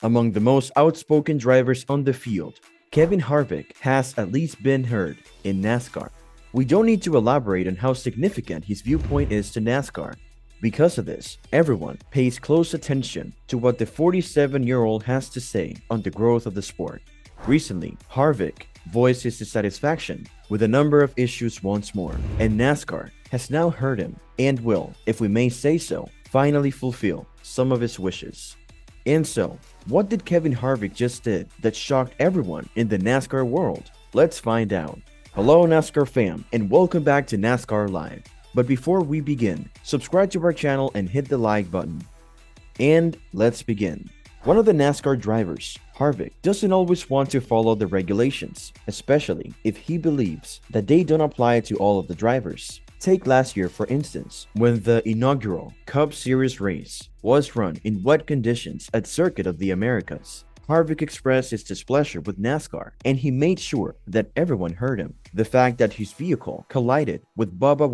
Among the most outspoken drivers on the field, Kevin Harvick has at least been heard in NASCAR. We don't need to elaborate on how significant his viewpoint is to NASCAR. Because of this, everyone pays close attention to what the 47-year-old has to say on the growth of the sport. Recently, Harvick voiced his dissatisfaction with a number of issues once more, and NASCAR has now heard him and will, if we may say so, finally fulfill some of his wishes. And so, what did Kevin Harvick just did that shocked everyone in the NASCAR world? Let's find out. Hello NASCAR fam, and welcome back to NASCAR Live. But before we begin, subscribe to our channel and hit the like button. And let's begin. One of the NASCAR drivers, Harvick, doesn't always want to follow the regulations, especially if he believes that they don't apply to all of the drivers. Take last year for instance, when the inaugural Cup Series race was run in wet conditions at Circuit of the Americas. Harvick expressed his displeasure with NASCAR, and he made sure that everyone heard him. The fact that his vehicle collided with Bubba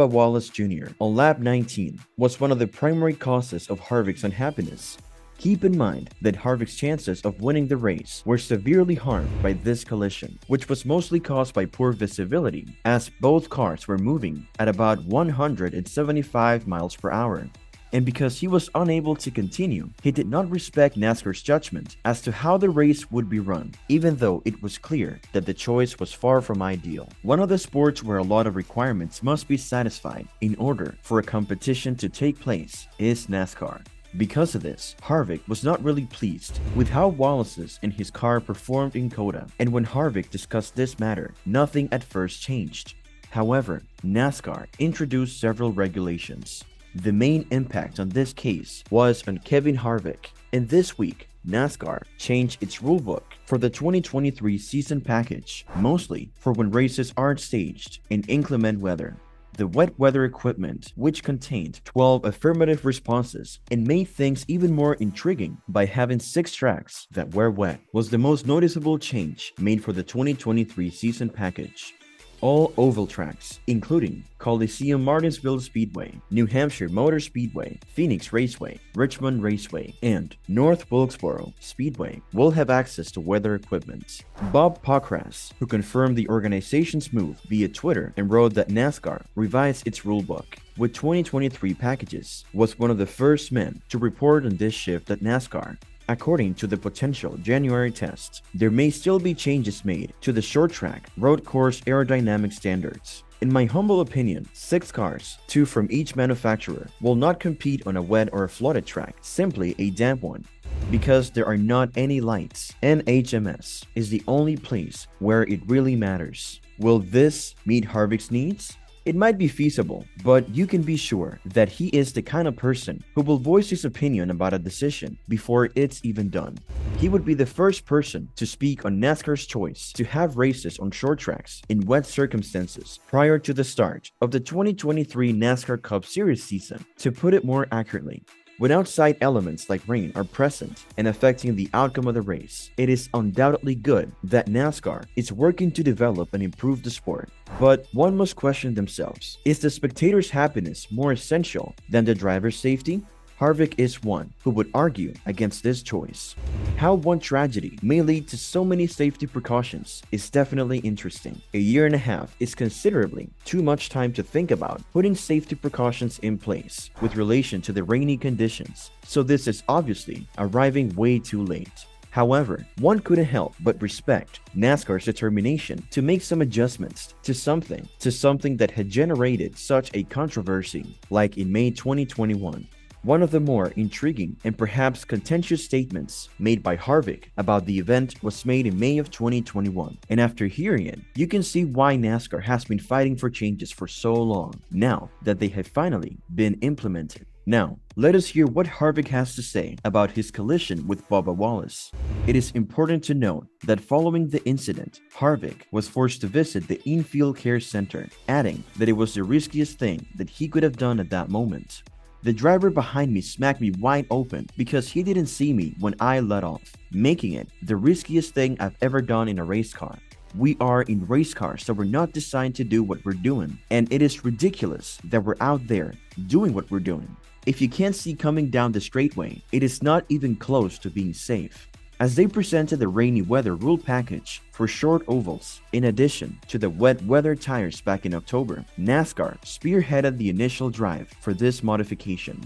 Wallace Jr. on lap 19 was one of the primary causes of Harvick's unhappiness. Keep in mind that Harvick's chances of winning the race were severely harmed by this collision, which was mostly caused by poor visibility, as both cars were moving at about 175 miles per hour. And because he was unable to continue, he did not respect NASCAR's judgment as to how the race would be run, even though it was clear that the choice was far from ideal. One of the sports where a lot of requirements must be satisfied in order for a competition to take place is NASCAR. Because of this, Harvick was not really pleased with how Wallace's and his car performed in COTA, and when Harvick discussed this matter, nothing at first changed. However, NASCAR introduced several regulations. The main impact on this case was on Kevin Harvick, and this week, NASCAR changed its rulebook for the 2023 season package, mostly for when races aren't staged in inclement weather. The wet weather equipment, which contained 12 affirmative responses and made things even more intriguing by having 6 tracks that were wet, was the most noticeable change made for the 2023 season package. All oval tracks, including Coliseum Martinsville Speedway, New Hampshire Motor Speedway, Phoenix Raceway, Richmond Raceway, and North Wilkesboro Speedway, will have access to weather equipment. Bob Pockrass, who confirmed the organization's move via Twitter and wrote that NASCAR revised its rulebook with 2023 packages, was one of the first men to report on this shift at NASCAR. According to the potential January test, there may still be changes made to the short track road course aerodynamic standards. In my humble opinion, 6 cars, 2 from each manufacturer, will not compete on a wet or a flooded track, simply a damp one. Because there are not any lights, NHMS is the only place where it really matters. Will this meet Harvick's needs? It might be feasible, but you can be sure that he is the kind of person who will voice his opinion about a decision before it's even done. He would be the first person to speak on NASCAR's choice to have races on short tracks in wet circumstances prior to the start of the 2023 NASCAR Cup Series season. To put it more accurately, when outside elements like rain are present and affecting the outcome of the race, it is undoubtedly good that NASCAR is working to develop and improve the sport. But one must question themselves, is the spectator's happiness more essential than the driver's safety? Harvick is one who would argue against this choice. How one tragedy may lead to so many safety precautions is definitely interesting. A year and a half is considerably too much time to think about putting safety precautions in place with relation to the rainy conditions, so this is obviously arriving way too late. However, one couldn't help but respect NASCAR's determination to make some adjustments to something that had generated such a controversy, like in May 2021. One of the more intriguing and perhaps contentious statements made by Harvick about the event was made in May of 2021, and after hearing it, you can see why NASCAR has been fighting for changes for so long, now that they have finally been implemented. Now, let us hear what Harvick has to say about his collision with Bubba Wallace. It is important to note that following the incident, Harvick was forced to visit the infield care center, adding that it was the riskiest thing that he could have done at that moment. The driver behind me smacked me wide open because he didn't see me when I let off, making it the riskiest thing I've ever done in a race car. We are in race cars that were not designed to do what we're doing, and it is ridiculous that we're out there doing what we're doing. If you can't see coming down the straightaway, it is not even close to being safe. As they presented the rainy weather rule package for short ovals, in addition to the wet weather tires back in October, NASCAR spearheaded the initial drive for this modification.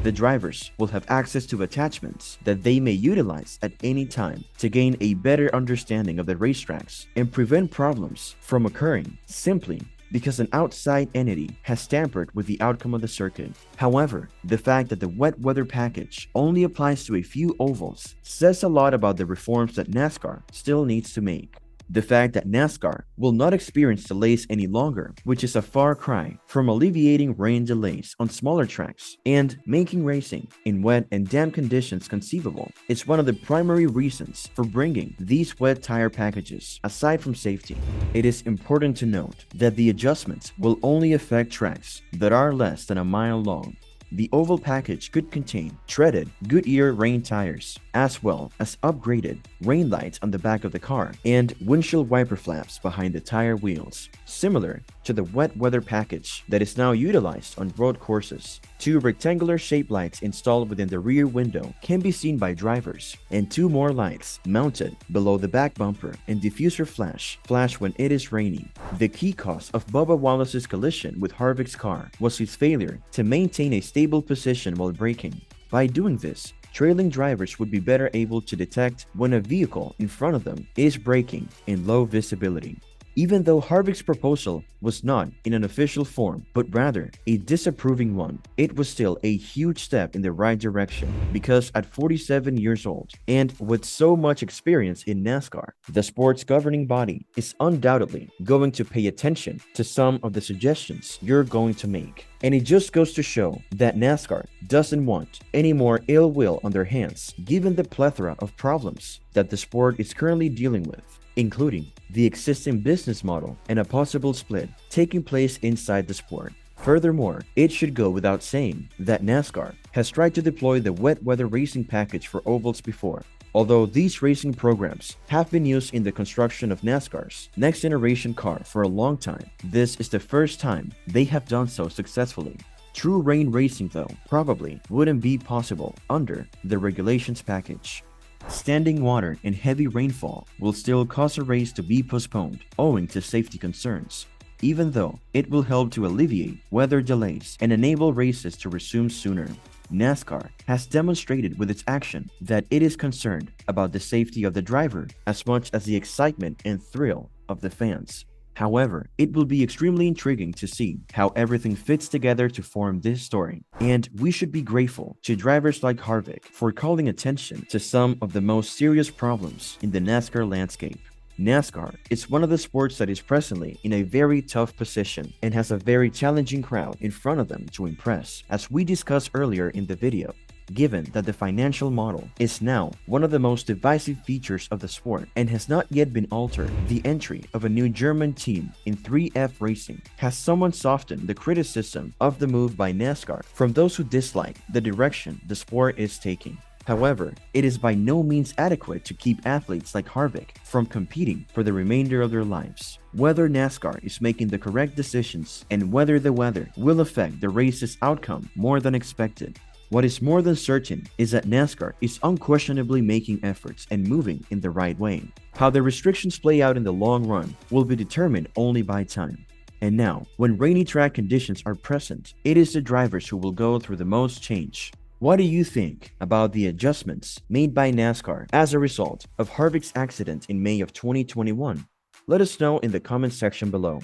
The drivers will have access to attachments that they may utilize at any time to gain a better understanding of the racetracks and prevent problems from occurring simply because an outside entity has tampered with the outcome of the circuit. However, the fact that the wet weather package only applies to a few ovals says a lot about the reforms that NASCAR still needs to make. The fact that NASCAR will not experience delays any longer, which is a far cry from alleviating rain delays on smaller tracks and making racing in wet and damp conditions conceivable, is one of the primary reasons for bringing these wet tire packages. Aside from safety, it is important to note that the adjustments will only affect tracks that are less than a mile long. The oval package could contain treaded Goodyear rain tires, as well as upgraded rain lights on the back of the car and windshield wiper flaps behind the tire wheels, similar to the wet weather package that is now utilized on road courses. Two rectangular shaped lights installed within the rear window can be seen by drivers, and two more lights mounted below the back bumper and diffuser flash when it is raining. The key cause of Bubba Wallace's collision with Harvick's car was his failure to maintain a stable position while braking. By doing this, trailing drivers would be better able to detect when a vehicle in front of them is braking in low visibility. Even though Harvick's proposal was not in an official form, but rather a disapproving one, it was still a huge step in the right direction because at 47 years old and with so much experience in NASCAR, the sport's governing body is undoubtedly going to pay attention to some of the suggestions you're going to make. And it just goes to show that NASCAR doesn't want any more ill will on their hands given the plethora of problems that the sport is currently dealing with, including the existing business model and a possible split taking place inside the sport. Furthermore, it should go without saying that NASCAR has tried to deploy the wet weather racing package for ovals before. Although these racing programs have been used in the construction of NASCAR's next generation car for a long time, this is the first time they have done so successfully. True rain racing, though, probably wouldn't be possible under the regulations package. Standing water and heavy rainfall will still cause a race to be postponed owing to safety concerns, even though it will help to alleviate weather delays and enable races to resume sooner. NASCAR has demonstrated with its action that it is concerned about the safety of the driver as much as the excitement and thrill of the fans. However, it will be extremely intriguing to see how everything fits together to form this story, and we should be grateful to drivers like Harvick for calling attention to some of the most serious problems in the NASCAR landscape. NASCAR is one of the sports that is presently in a very tough position and has a very challenging crowd in front of them to impress, as we discussed earlier in the video. Given that the financial model is now one of the most divisive features of the sport and has not yet been altered, the entry of a new German team in 3F Racing has somewhat softened the criticism of the move by NASCAR from those who dislike the direction the sport is taking. However, it is by no means adequate to keep athletes like Harvick from competing for the remainder of their lives. Whether NASCAR is making the correct decisions and whether the weather will affect the race's outcome more than expected. What is more than certain is that NASCAR is unquestionably making efforts and moving in the right way. How the restrictions play out in the long run will be determined only by time. And now, when rainy track conditions are present, it is the drivers who will go through the most change. What do you think about the adjustments made by NASCAR as a result of Harvick's accident in May of 2021? Let us know in the comment section below.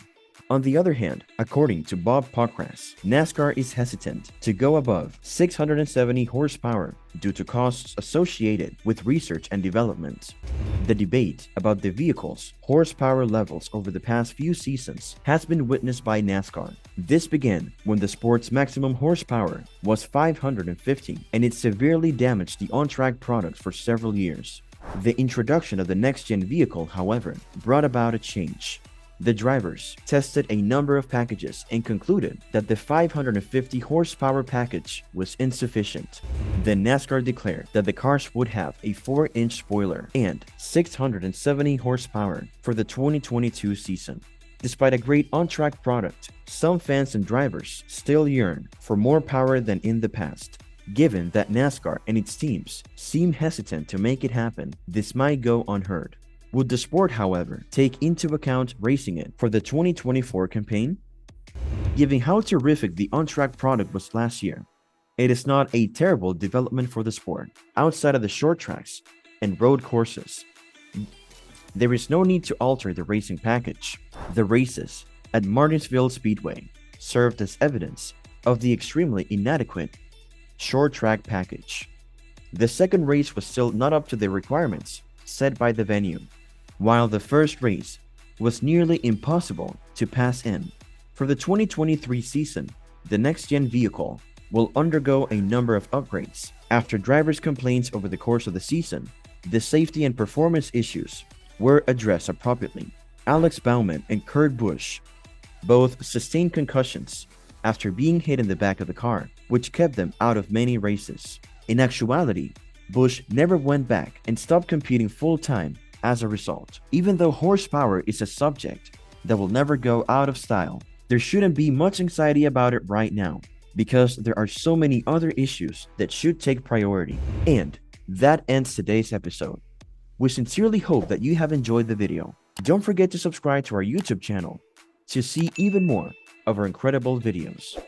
On the other hand, according to Bob Pockrass, NASCAR is hesitant to go above 670 horsepower due to costs associated with research and development. The debate about the vehicle's horsepower levels over the past few seasons has been witnessed by NASCAR. This began when the sport's maximum horsepower was 550, and it severely damaged the on-track product for several years. The introduction of the next-gen vehicle, however, brought about a change. The drivers tested a number of packages and concluded that the 550 horsepower package was insufficient. Then NASCAR declared that the cars would have a 4-inch spoiler and 670 horsepower for the 2022 season. Despite a great on-track product, some fans and drivers still yearn for more power than in the past. Given that NASCAR and its teams seem hesitant to make it happen, this might go unheard. Would the sport, however, take into account racing it for the 2024 campaign? Given how terrific the on-track product was last year, it is not a terrible development for the sport. Outside of the short tracks and road courses, there is no need to alter the racing package. The races at Martinsville Speedway served as evidence of the extremely inadequate short track package. The second race was still not up to the requirements set by the venue, while the first race was nearly impossible to pass in. For the 2023 season, the next-gen vehicle will undergo a number of upgrades. After drivers' complaints over the course of the season, the safety and performance issues were addressed appropriately. Alex Bauman and Kurt Busch both sustained concussions after being hit in the back of the car, which kept them out of many races. In actuality, Busch never went back and stopped competing full-time as a result. Even though horsepower is a subject that will never go out of style, there shouldn't be much anxiety about it right now, because there are so many other issues that should take priority. And that ends today's episode. We sincerely hope that you have enjoyed the video. Don't forget to subscribe to our YouTube channel to see even more of our incredible videos.